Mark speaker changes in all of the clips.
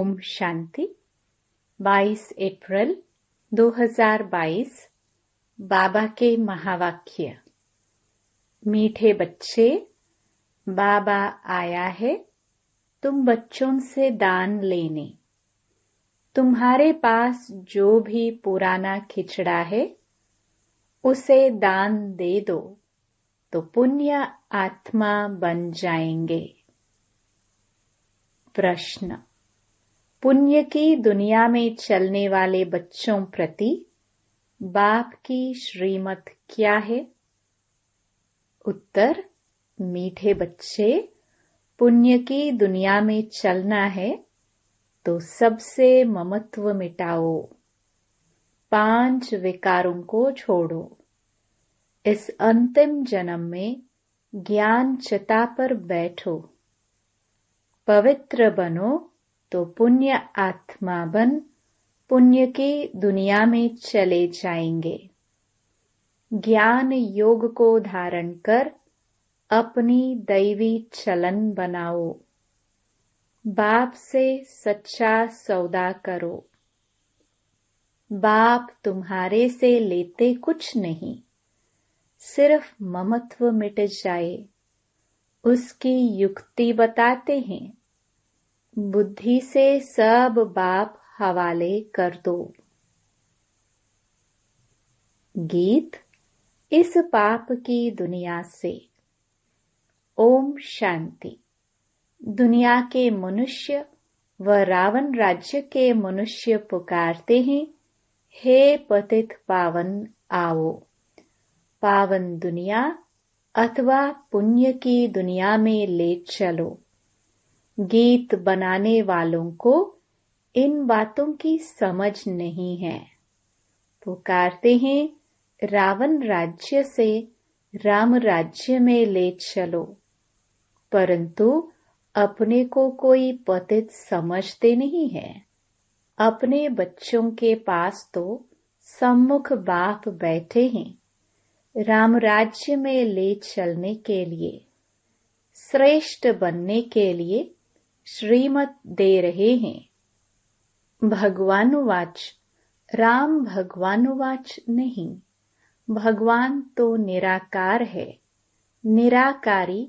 Speaker 1: ओम शांति। 22 अप्रैल 2022 बाबा के महावाक्य। मीठे बच्चे, बाबा आया है तुम बच्चों से दान लेने। तुम्हारे पास जो भी पुराना खिचड़ा है उसे दान दे दो तो पुण्य आत्मा बन जाएंगे। प्रश्न: पुण्य की दुनिया में चलने वाले बच्चों प्रति बाप की श्रीमत क्या है? उत्तर: मीठे बच्चे, पुण्य की दुनिया में चलना है तो सबसे ममत्व मिटाओ, 5 विकारों को छोड़ो। इस अंतिम जन्म में ज्ञान चिता पर बैठो, पवित्र बनो तो पुण्य आत्मा बन पुण्य की दुनिया में चले जाएंगे। ज्ञान योग को धारण कर अपनी दैवी चलन बनाओ। बाप से सच्चा सौदा करो। बाप तुम्हारे से लेते कुछ नहीं, सिर्फ ममत्व मिट जाए उसकी युक्ति बताते हैं। बुद्धि से सब बाप हवाले कर दो। गीत इस पाप की दुनिया से। ओम शांति। दुनिया के मनुष्य व रावण राज्य के मनुष्य पुकारते हैं, हे पतित पावन आओ। पावन दुनिया अथवा पुण्य की दुनिया में ले चलो। गीत बनाने वालों को इन बातों की समझ नहीं है। पुकारते हैं रावण राज्य से राम राज्य में ले चलो, परंतु अपने को कोई पतित समझते नहीं है। अपने बच्चों के पास तो सम्मुख बाप बैठे हैं राम राज्य में ले चलने के लिए, श्रेष्ठ बनने के लिए श्रीमत दे रहे हैं। भगवानुवाच राम भगवानुवाच नहीं, भगवान तो निराकार है। निराकारी,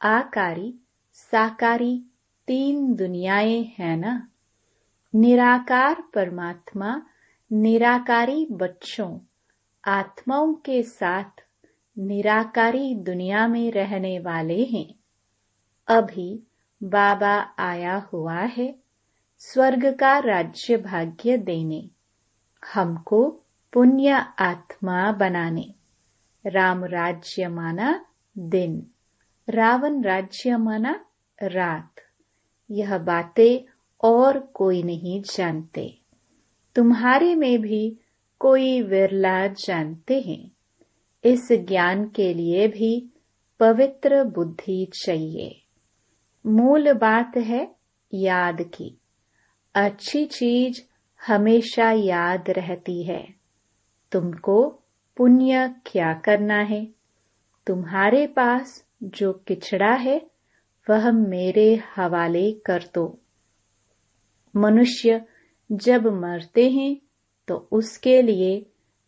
Speaker 1: आकारी, साकारी 3 दुनियाएं हैं ना। निराकार परमात्मा निराकारी बच्चों आत्माओं के साथ निराकारी दुनिया में रहने वाले हैं। अभी बाबा आया हुआ है स्वर्ग का राज्य भाग्य देने, हमको पुण्य आत्मा बनाने। राम राज्य माना दिन, रावण राज्य माना रात। यह बातें और कोई नहीं जानते। तुम्हारे में भी कोई विरला जानते हैं। इस ज्ञान के लिए भी पवित्र बुद्धि चाहिए। मूल बात है याद की। अच्छी चीज हमेशा याद रहती है। तुमको पुण्य क्या करना है? तुम्हारे पास जो किचड़ा है वह मेरे हवाले कर दो। मनुष्य जब मरते हैं तो उसके लिए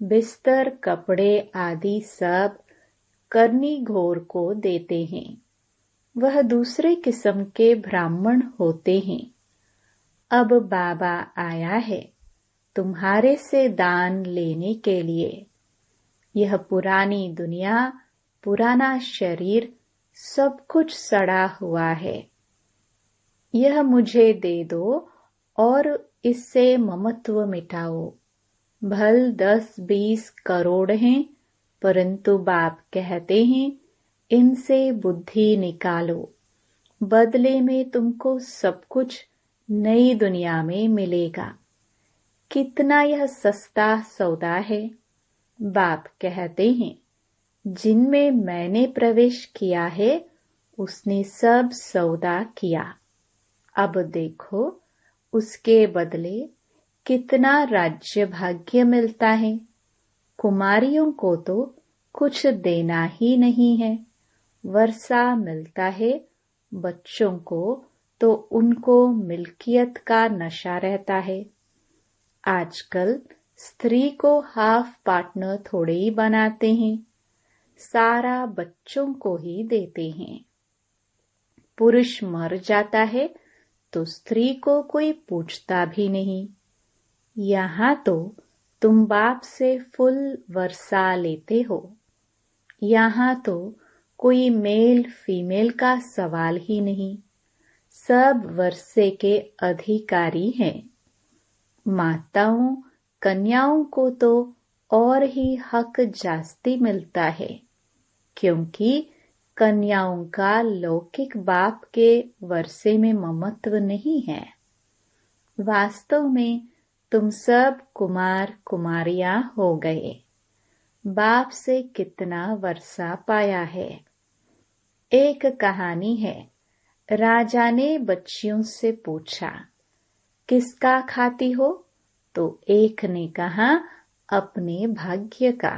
Speaker 1: बिस्तर, कपड़े आदि सब करनी घोर को देते हैं। वह दूसरे किस्म के ब्राह्मण होते हैं। अब बाबा आया है तुम्हारे से दान लेने के लिए। यह पुरानी दुनिया, पुराना शरीर सब कुछ सड़ा हुआ है। यह मुझे दे दो और इससे ममत्व मिटाओ। भल 10-20 करोड़ हैं, परंतु बाप कहते हैं इनसे बुद्धि निकालो, बदले में तुमको सब कुछ नई दुनिया में मिलेगा। कितना यह सस्ता सौदा है। बाप कहते हैं जिनमें मैंने प्रवेश किया है उसने सब सौदा किया। अब देखो उसके बदले कितना राज्य भाग्य मिलता है। कुमारियों को तो कुछ देना ही नहीं है। वर्षा मिलता है, बच्चों को तो उनको मिल्कियत का नशा रहता है। आजकल स्त्री को हाफ पार्टनर थोड़े ही बनाते हैं, सारा बच्चों को ही देते हैं। पुरुष मर जाता है तो स्त्री को कोई पूछता भी नहीं। यहाँ तो तुम बाप से फुल वर्षा लेते हो। यहाँ तो कोई मेल फीमेल का सवाल ही नहीं, सब वर्षे के अधिकारी हैं। माताओं कन्याओं को तो और ही हक जास्ती मिलता है, क्योंकि कन्याओं का लौकिक बाप के वर्षे में ममत्व नहीं है। वास्तव में तुम सब कुमार कुमारियां हो गए। बाप से कितना वर्षा पाया है। एक कहानी है, राजा ने बच्चियों से पूछा, किसका खाती हो? तो एक ने कहा, अपने भाग्य का।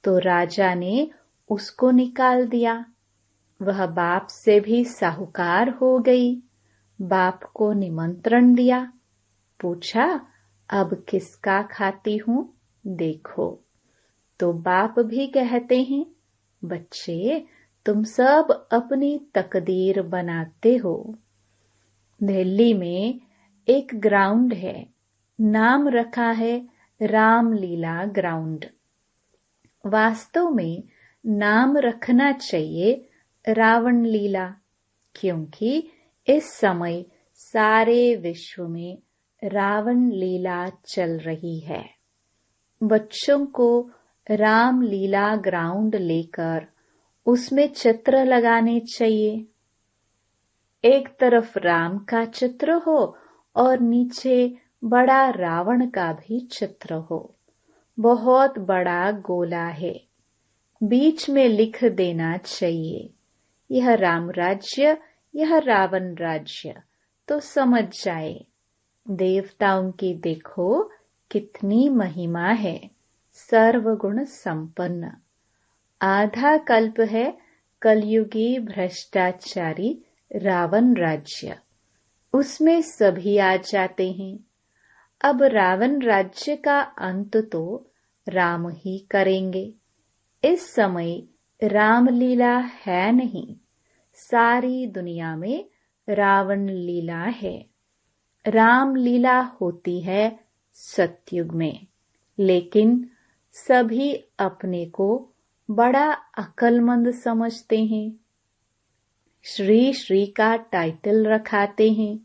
Speaker 1: तो राजा ने उसको निकाल दिया। वह बाप से भी साहूकार हो गई। बाप को निमंत्रण दिया, पूछा, अब किसका खाती हूँ देखो। तो बाप भी कहते हैं, बच्चे तुम सब अपनी तकदीर बनाते हो। दिल्ली में एक ग्राउंड है, नाम रखा है रामलीला ग्राउंड। वास्तव में नाम रखना चाहिए रावण लीला, क्योंकि इस समय सारे विश्व में रावण लीला चल रही है। बच्चों को रामलीला ग्राउंड लेकर उसमें चित्र लगाने चाहिए। एक तरफ राम का चित्र हो और नीचे बड़ा रावण का भी चित्र हो। बहुत बड़ा गोला है, बीच में लिख देना चाहिए, यह राम राज्य, यह रावण राज्य, तो समझ जाए। देवताओं की देखो कितनी महिमा है, सर्वगुण संपन्न। आधा कल्प है कलयुगी भ्रष्टाचारी रावण राज्य, उसमें सभी आ जाते हैं। अब रावण राज्य का अंत तो राम ही करेंगे। इस समय रामलीला है नहीं, सारी दुनिया में रावण लीला है। रामलीला होती है सतयुग में, लेकिन सभी अपने को बड़ा अक्लमंद समझते हैं। श्री श्री का टाइटल रखाते हैं।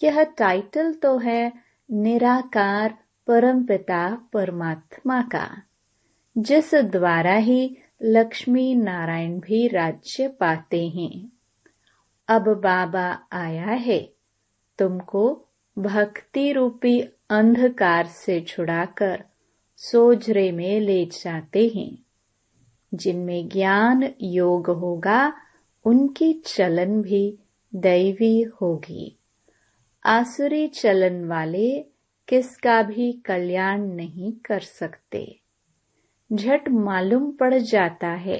Speaker 1: यह टाइटल तो है निराकार परमपिता परमात्मा का, जिस द्वारा ही लक्ष्मी नारायण भी राज्य पाते हैं। अब बाबा आया है, तुमको भक्ति रूपी अंधकार से छुड़ाकर सोझरे में ले जाते हैं। जिनमें ज्ञान योग होगा उनकी चलन भी दैवी होगी। आसुरी चलन वाले किसका भी कल्याण नहीं कर सकते। झट मालूम पड़ जाता है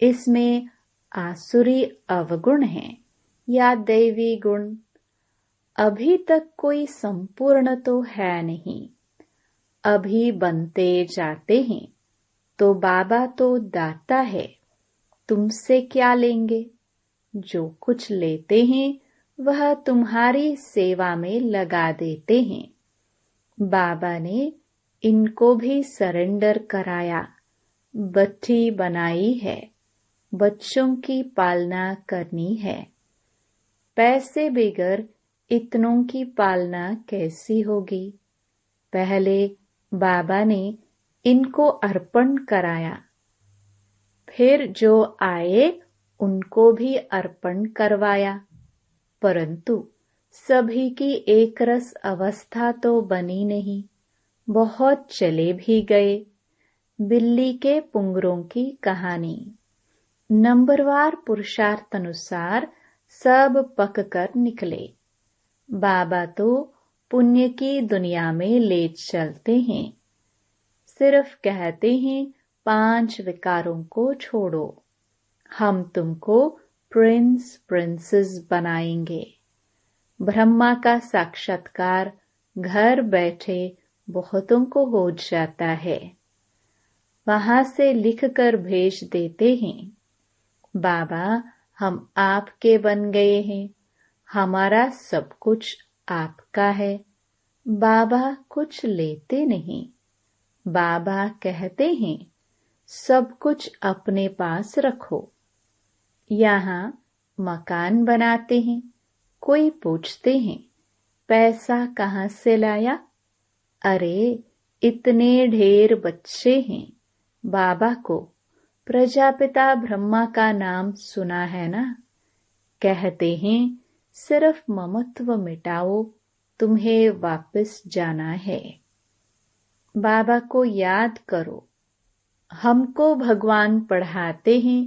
Speaker 1: इसमें आसुरी अवगुण है या दैवी गुण। अभी तक कोई संपूर्ण तो है नहीं, अभी बनते जाते हैं। तो बाबा तो दाता है, तुमसे क्या लेंगे? जो कुछ लेते हैं वह तुम्हारी सेवा में लगा देते हैं। बाबा ने इनको भी सरेंडर कराया, बच्ची बनाई है, बच्चों की पालना करनी है। पैसे बगैर इतनों की पालना कैसी होगी? पहले बाबा ने इनको अर्पण कराया, फिर जो आए उनको भी अर्पण करवाया, परंतु सभी की एक रस अवस्था तो बनी नहीं। बहुत चले भी गए। बिल्ली के पुंगरों की कहानी। नंबरवार पुरुषार्थ अनुसार सब पक कर निकले। बाबा तो पुण्य की दुनिया में ले चलते हैं, सिर्फ कहते हैं 5 विकारों को छोड़ो, हम तुमको प्रिंस प्रिंसेस बनाएंगे। ब्रह्मा का साक्षात्कार घर बैठे बहुतों को हो जाता है। वहां से लिखकर भेज देते हैं, बाबा हम आपके बन गए हैं, हमारा सब कुछ आपका है। बाबा कुछ लेते नहीं। बाबा कहते हैं सब कुछ अपने पास रखो। यहाँ मकान बनाते हैं, कोई पूछते हैं पैसा कहाँ से लाया? अरे इतने ढेर बच्चे हैं, बाबा को प्रजापिता ब्रह्मा का नाम सुना है ना? कहते हैं सिर्फ ममत्व मिटाओ, तुम्हें वापस जाना है। बाबा को याद करो। हमको भगवान पढ़ाते हैं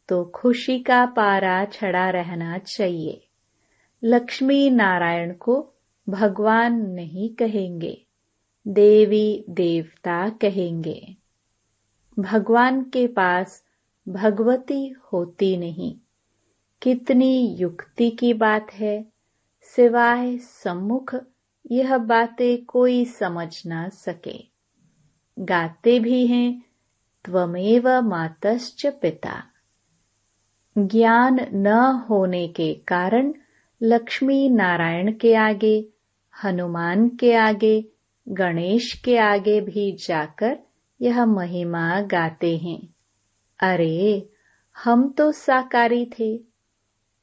Speaker 1: तो खुशी का पारा चढ़ा रहना चाहिए। लक्ष्मी नारायण को भगवान नहीं कहेंगे, देवी देवता कहेंगे। भगवान के पास भगवती होती नहीं। कितनी युक्ति की बात है, सिवाय सम्मुख यह बातें कोई समझ ना सके। गाते भी हैं त्वमेव मातश्च पिता। ज्ञान न होने के कारण लक्ष्मी नारायण के आगे, हनुमान के आगे, गणेश के आगे भी जाकर यह महिमा गाते हैं। अरे हम तो साकारी थे,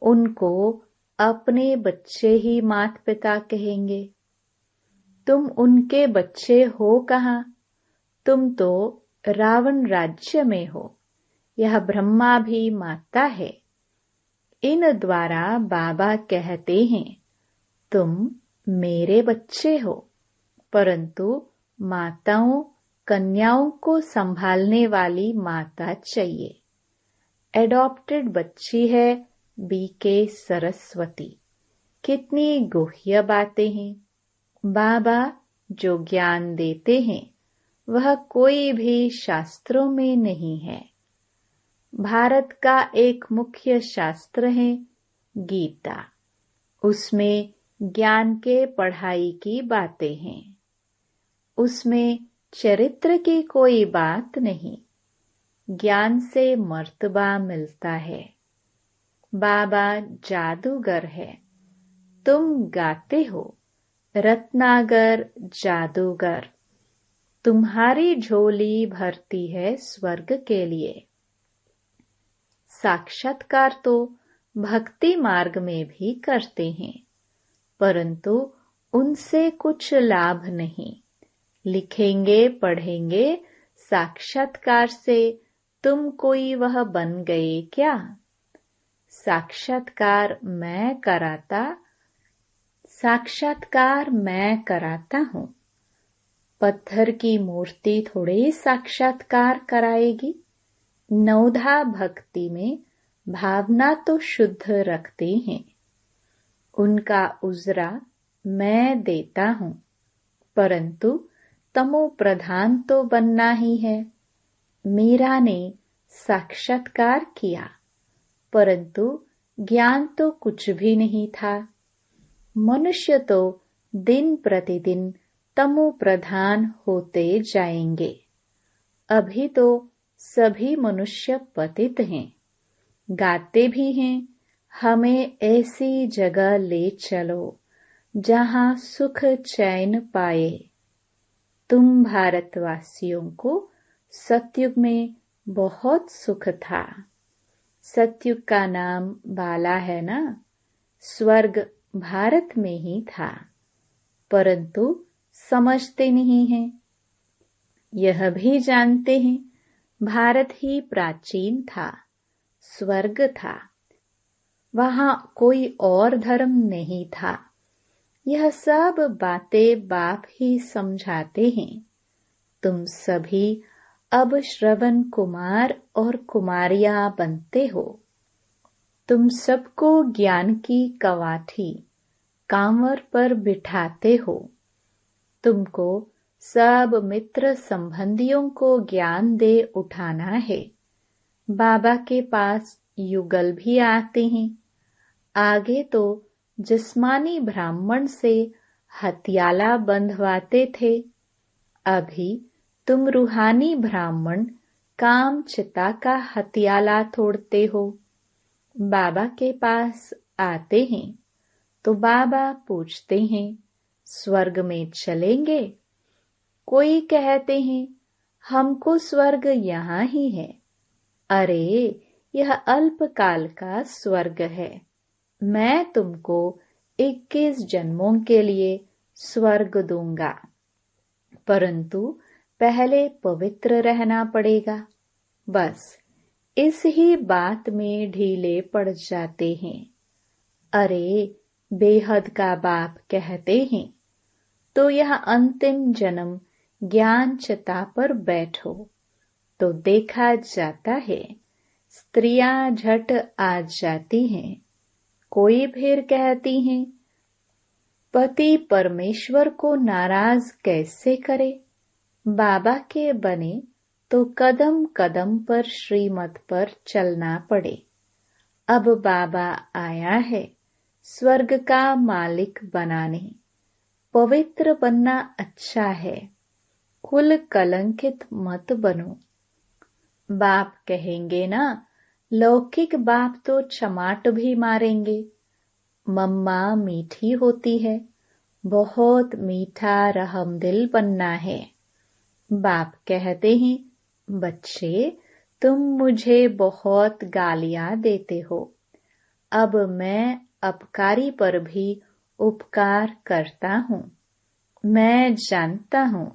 Speaker 1: उनको अपने बच्चे ही माता पिता कहेंगे। तुम उनके बच्चे हो कहाँ? तुम तो रावण राज्य में हो। यह ब्रह्मा भी माता है। इन द्वारा बाबा कहते हैं तुम मेरे बच्चे हो, परंतु माताओं कन्याओं को संभालने वाली माता चाहिए। एडॉप्टेड बच्ची है बीके सरस्वती। कितनी गुह्य बातें हैं। बाबा जो ज्ञान देते हैं वह कोई भी शास्त्रों में नहीं है। भारत का एक मुख्य शास्त्र है गीता। उसमें ज्ञान के पढ़ाई की बातें हैं। उसमें चरित्र की कोई बात नहीं। ज्ञान से मर्तबा मिलता है। बाबा जादूगर है, तुम गाते हो रत्नागर जादूगर। तुम्हारी झोली भरती है स्वर्ग के लिए। साक्षात्कार तो भक्ति मार्ग में भी करते हैं, परंतु उनसे कुछ लाभ नहीं। लिखेंगे पढ़ेंगे, साक्षात्कार से तुम कोई वह बन गए क्या? साक्षात्कार मैं कराता हूँ। पत्थर की मूर्ति थोड़े साक्षात्कार कराएगी। नवधा भक्ति में भावना तो शुद्ध रखते हैं। उनका उजरा मैं देता हूँ, परंतु तमो प्रधान तो बनना ही है। मीरा ने साक्षात्कार किया, परंतु ज्ञान तो कुछ भी नहीं था। मनुष्य तो दिन प्रतिदिन तमो प्रधान होते जाएंगे। अभी तो सभी मनुष्य पतित हैं। गाते भी हैं हमें ऐसी जगह ले चलो जहां सुख चैन पाए। तुम भारतवासियों को सतयुग में बहुत सुख था। सतयुग का नाम बाला है ना? स्वर्ग भारत में ही था, परंतु समझते नहीं हैं। यह भी जानते हैं भारत ही प्राचीन था, स्वर्ग था, वहां कोई और धर्म नहीं था। यह सब बातें बाप ही समझाते हैं। तुम सभी अब श्रवण कुमार और कुमारियां बनते हो। तुम सबको ज्ञान की कवाठी कांवर पर बिठाते हो। तुमको सब मित्र संबंधियों को ज्ञान दे उठाना है। बाबा के पास युगल भी आते हैं। आगे तो जिस्मानी ब्राह्मण से हथियाला बंधवाते थे, अभी तुम रूहानी ब्राह्मण काम चिता का हथियाला तोड़ते हो। बाबा के पास आते हैं तो बाबा पूछते हैं, स्वर्ग में चलेंगे? कोई कहते हैं, हमको स्वर्ग यहाँ ही है। अरे, यह अल्पकाल का स्वर्ग है। मैं तुमको 21 जन्मों के लिए स्वर्ग दूंगा, परंतु पहले पवित्र रहना पड़ेगा। बस इस ही बात में ढीले पड़ जाते हैं। अरे, बेहद का बाप कहते हैं, तो यह अंतिम जन्म ज्ञान चिता पर बैठो। तो देखा जाता है स्त्रियां झट आ जाती हैं। कोई फिर कहती हैं, पति परमेश्वर को नाराज कैसे करे? बाबा के बने तो कदम कदम पर श्रीमत पर चलना पड़े। अब बाबा आया है स्वर्ग का मालिक बनाने। पवित्र बनना अच्छा है, कुल कलंकित मत बनो। बाप कहेंगे ना, लौकिक बाप तो चमाट भी मारेंगे। मम्मा मीठी होती है, बहुत मीठा रहमदिल बनना है। बाप कहते हैं, बच्चे तुम मुझे बहुत गालियां देते हो, अब मैं अपकारी पर भी उपकार करता हूँ। मैं जानता हूँ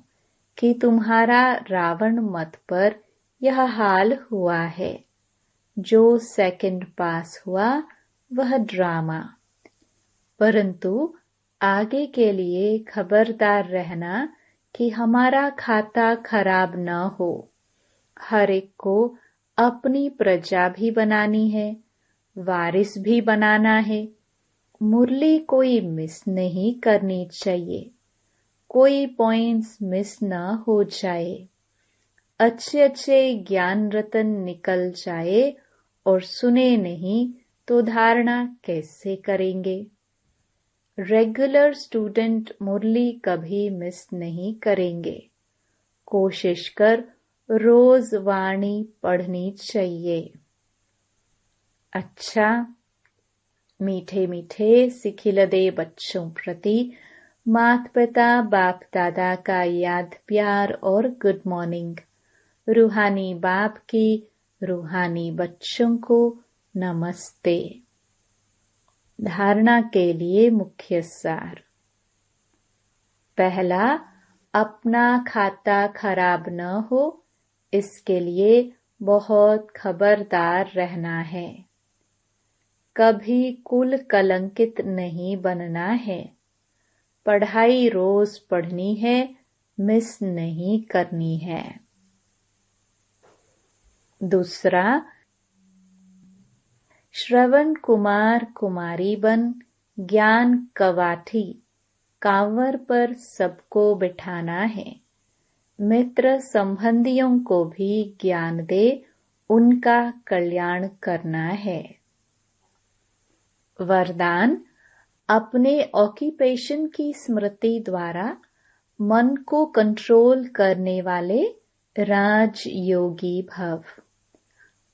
Speaker 1: कि तुम्हारा रावण मत पर यह हाल हुआ है। जो सेकंड पास हुआ वह ड्रामा, परंतु आगे के लिए खबरदार रहना कि हमारा खाता खराब न हो। हर एक को अपनी प्रजा भी बनानी है, वारिस भी बनाना है। मुरली कोई मिस नहीं करनी चाहिए, कोई पॉइंट्स मिस न हो जाए। अच्छे अच्छे ज्ञान रतन निकल जाए और सुने नहीं तो धारणा कैसे करेंगे? रेगुलर स्टूडेंट मुरली कभी मिस नहीं करेंगे। कोशिश कर रोज वाणी पढ़नी चाहिए। अच्छा, मीठे मीठे सिखिलदे बच्चों प्रति माता पिता बाप दादा का याद प्यार और गुड मॉर्निंग। रूहानी बाप की रूहानी बच्चों को नमस्ते। धारणा के लिए मुख्य सार। पहला, अपना खाता खराब न हो, इसके लिए बहुत खबरदार रहना है। कभी कुल कलंकित नहीं बनना है। पढ़ाई रोज पढ़नी है, मिस नहीं करनी है। दूसरा, श्रवण कुमार कुमारी बन ज्ञान कवाठी कांवर पर सबको बिठाना है। मित्र संबंधियों को भी ज्ञान दे, उनका कल्याण करना है। वरदान, अपने ऑक्यूपेशन की स्मृति द्वारा मन को कंट्रोल करने वाले राजयोगी भव।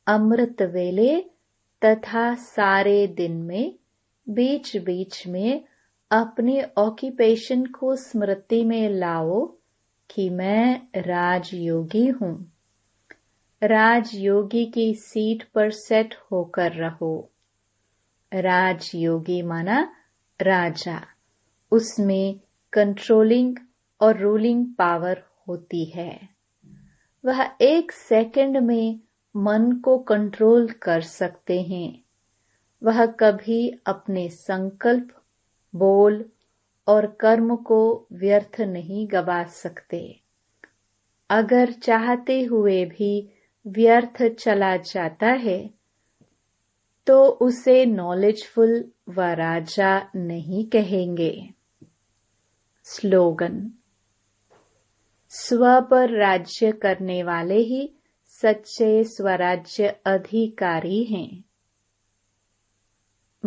Speaker 1: अमृत वेले तथा सारे दिन में बीच बीच में अपने ऑक्यूपेशन को स्मृति में लाओ कि मैं राजयोगी हूँ। राजयोगी की सीट पर सेट होकर रहो। राजयोगी माना राजा, उसमें कंट्रोलिंग और रूलिंग पावर होती है। वह 1 सेकंड में मन को कंट्रोल कर सकते हैं। वह कभी अपने संकल्प, बोल और कर्म को व्यर्थ नहीं गवा सकते। अगर चाहते हुए भी व्यर्थ चला जाता है तो उसे नॉलेजफुल व राजा नहीं कहेंगे। स्लोगन, स्व पर राज्य करने वाले ही सच्चे स्वराज्य अधिकारी हैं।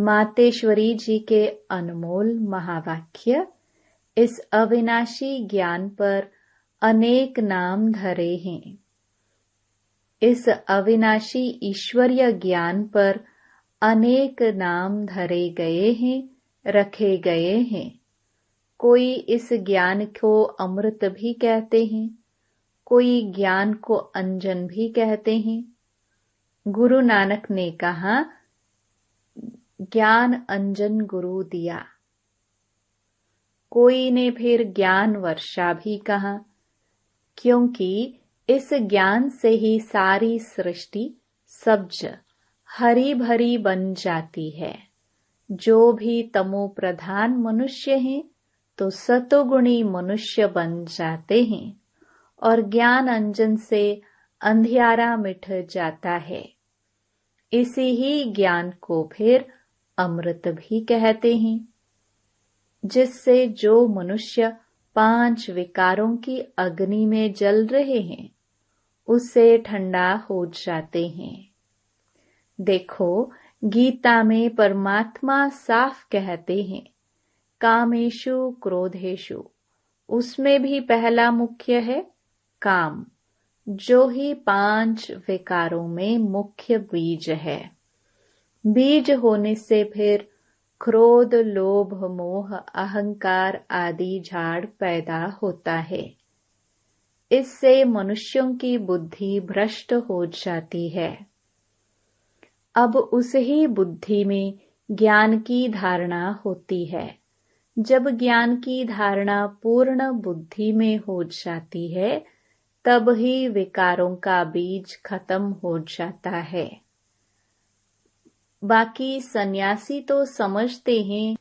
Speaker 1: मातेश्वरी जी के अनमोल महावाक्य इस अविनाशी ज्ञान पर अनेक नाम धरे हैं। इस अविनाशी ईश्वरीय ज्ञान पर अनेक नाम धरे गए हैं, रखे गए हैं। कोई इस ज्ञान को अमृत भी कहते हैं, कोई ज्ञान को अंजन भी कहते हैं। गुरु नानक ने कहा, ज्ञान अंजन गुरु दिया। कोई ने फिर ज्ञान वर्षा भी कहा, क्योंकि इस ज्ञान से ही सारी सृष्टि सब्ज हरी भरी बन जाती है। जो भी तमो प्रधान मनुष्य हैं तो सतोगुणी मनुष्य बन जाते हैं और ज्ञान अंजन से अंधियारा मिट जाता है। इसी ही ज्ञान को फिर अमृत भी कहते हैं, जिससे जो मनुष्य 5 विकारों की अग्नि में जल रहे हैं उससे ठंडा हो जाते हैं। देखो, गीता में परमात्मा साफ कहते हैं, कामेषु क्रोधेषु, उसमें भी पहला मुख्य है काम, जो ही 5 विकारों में मुख्य बीज है। बीज होने से फिर क्रोध, लोभ, मोह, अहंकार आदि झाड़ पैदा होता है। इससे मनुष्यों की बुद्धि भ्रष्ट हो जाती है। अब उस ही बुद्धि में ज्ञान की धारणा होती है। जब ज्ञान की धारणा पूर्ण बुद्धि में हो जाती है, तब ही विकारों का बीज खत्म हो जाता है। बाकी सन्यासी तो समझते हैं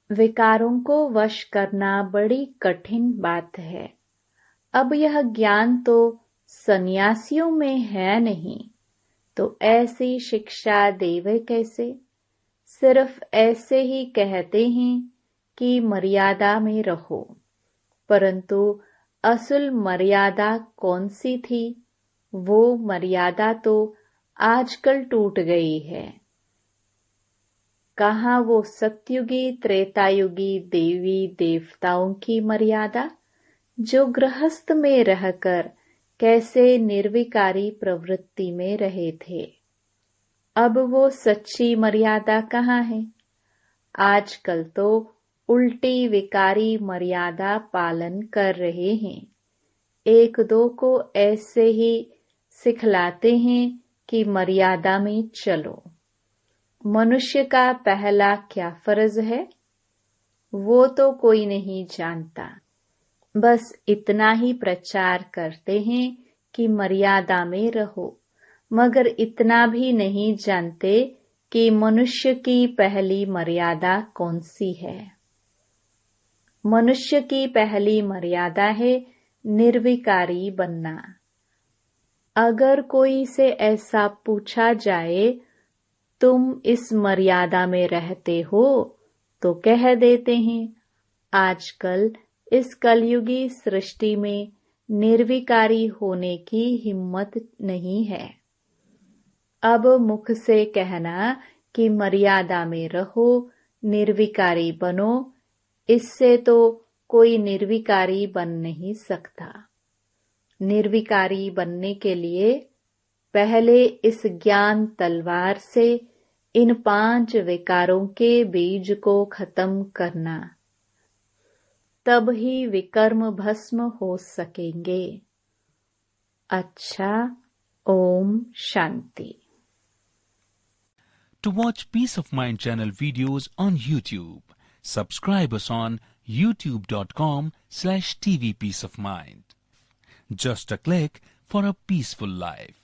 Speaker 1: विकारों को वश करना बड़ी कठिन बात है। अब यह ज्ञान तो सन्यासियों में है नहीं, तो ऐसी शिक्षा देवे कैसे? सिर्फ ऐसे ही कहते हैं कि मर्यादा में रहो, परंतु असल मर्यादा कौन सी थी? वो मर्यादा तो आजकल टूट गई है। कहाँ वो सतयुगी त्रेतायुगी देवी देवताओं की मर्यादा, जो गृहस्थ में रहकर कैसे निर्विकारी प्रवृत्ति में रहे थे। अब वो सच्ची मर्यादा कहाँ है? आजकल तो उल्टी विकारी मर्यादा पालन कर रहे हैं। 1-2 को ऐसे ही सिखलाते हैं कि मर्यादा में चलो। मनुष्य का पहला क्या फर्ज है, वो तो कोई नहीं जानता। बस इतना ही प्रचार करते हैं कि मर्यादा में रहो, मगर इतना भी नहीं जानते कि मनुष्य की पहली मर्यादा कौन सी है। मनुष्य की पहली मर्यादा है निर्विकारी बनना। अगर कोई से ऐसा पूछा जाए, तुम इस मर्यादा में रहते हो, तो कह देते हैं, आजकल इस कलयुगी सृष्टि में निर्विकारी होने की हिम्मत नहीं है। अब मुख से कहना कि मर्यादा में रहो, निर्विकारी बनो, इससे तो कोई निर्विकारी बन नहीं सकता। निर्विकारी बनने के लिए पहले इस ज्ञान तलवार से इन 5 विकारों के बीज को खत्म करना, तब ही विकर्म भस्म हो सकेंगे। अच्छा, Om Shanti.
Speaker 2: To watch Peace of Mind channel videos on YouTube, subscribe us on youtube.com/TV Peace of Mind. Just a click for a peaceful life.